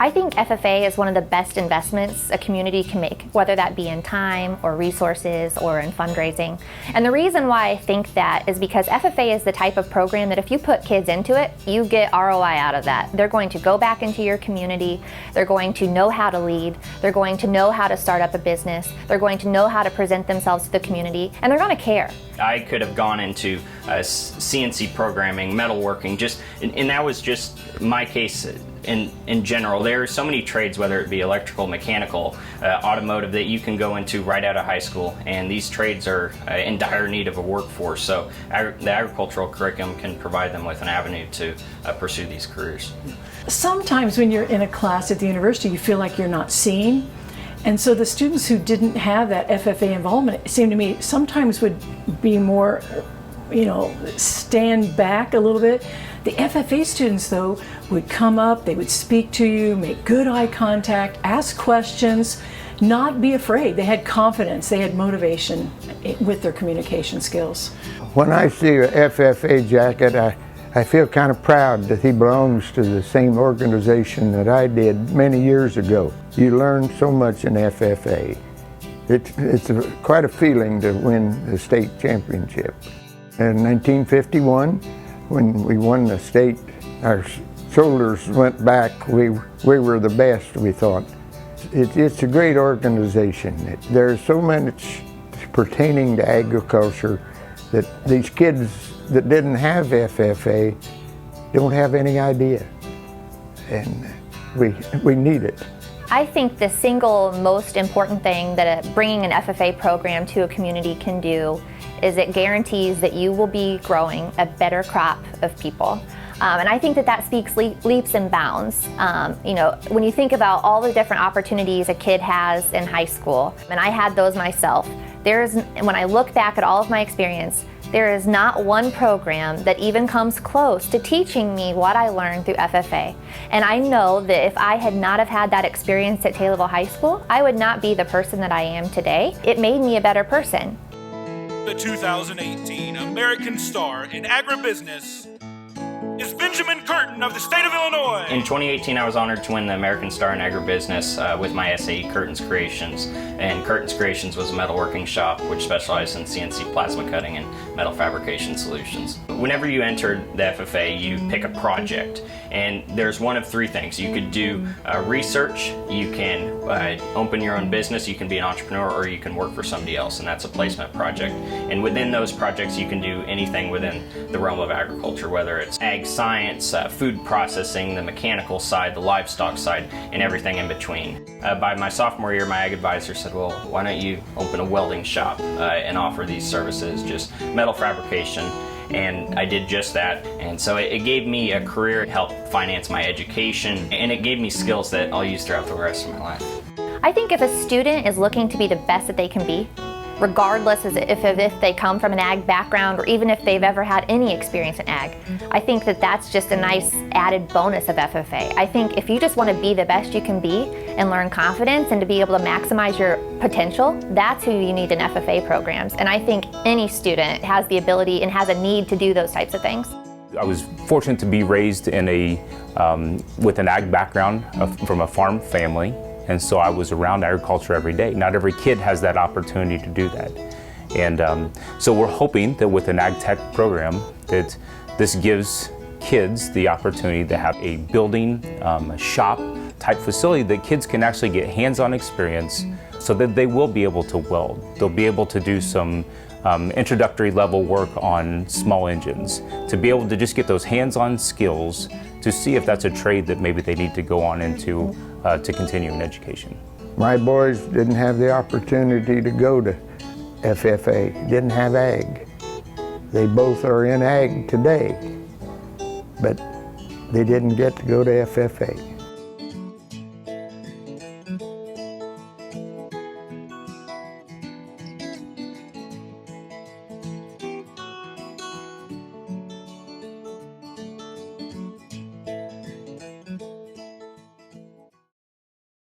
I think FFA is one of the best investments a community can make, whether that be in time or resources or in fundraising. And the reason why I think that is because FFA is the type of program that if you put kids into it, you get ROI out of that. They're going to go back into your community, they're going to know how to lead, they're going to know how to start up a business, they're going to know how to present themselves to the community, and they're going to care. I could have gone into CNC programming, metalworking, and that was just my case in general. There are so many trades, whether it be electrical, mechanical, automotive, that you can go into right out of high school, and these trades are in dire need of a workforce. So the agricultural curriculum can provide them with an avenue to pursue these careers. Sometimes when you're in a class at the university, you feel like you're not seen. And so the students who didn't have that FFA involvement, it seemed to me, sometimes would be more, stand back a little bit. The FFA students, though, would come up, they would speak to you, make good eye contact, ask questions, not be afraid. They had confidence, they had motivation with their communication skills. When I see a FFA jacket, I feel kind of proud that he belongs to the same organization that I did many years ago. You learn so much in FFA. It's quite a feeling to win the state championship. In 1951, when we won the state, our shoulders went back. We were the best, we thought. It's a great organization. There's so much pertaining to agriculture that these kids that didn't have FFA don't have any idea, and we need it. I think the single most important thing that bringing an FFA program to a community can do is it guarantees that you will be growing a better crop of people. And I think that speaks leaps and bounds. When you think about all the different opportunities a kid has in high school, and I had those myself, when I look back at all of my experience, there is not one program that even comes close to teaching me what I learned through FFA. And I know that if I had not have had that experience at Taylorville High School, I would not be the person that I am today. It made me a better person. The 2018 American Star in Agribusiness is Benjamin Curtin of the state of Illinois. In 2018, I was honored to win the American Star in Agribusiness with my SAE, Curtin's Creations. And Curtin's Creations was a metalworking shop which specialized in CNC plasma cutting and metal fabrication solutions. Whenever you enter the FFA, you pick a project. And there's one of three things. You could do research, you can open your own business, you can be an entrepreneur, or you can work for somebody else, and that's a placement project. And within those projects, you can do anything within the realm of agriculture, whether it's ag science, food processing, the mechanical side, the livestock side, and everything in between. By my sophomore year, my ag advisor said, well, why don't you open a welding shop and offer these services, just metal fabrication. And I did just that, and so it gave me a career, helped finance my education, and it gave me skills that I'll use throughout the rest of my life. I think if a student is looking to be the best that they can be, regardless if they come from an ag background or even if they've ever had any experience in ag, I think that's just a nice added bonus of FFA. I think if you just want to be the best you can be and learn confidence and to be able to maximize your potential, that's who you need in FFA programs. And I think any student has the ability and has a need to do those types of things. I was fortunate to be raised in with an ag background from a farm family. And so I was around agriculture every day. Not every kid has that opportunity to do that. And so we're hoping that with an Ag Tech program that this gives kids the opportunity to have a building, a shop type facility that kids can actually get hands-on experience so that they will be able to weld. They'll be able to do some introductory level work on small engines, to be able to just get those hands-on skills to see if that's a trade that maybe they need to go on into to continue in education. My boys didn't have the opportunity to go to FFA, didn't have ag. They both are in ag today, but they didn't get to go to FFA.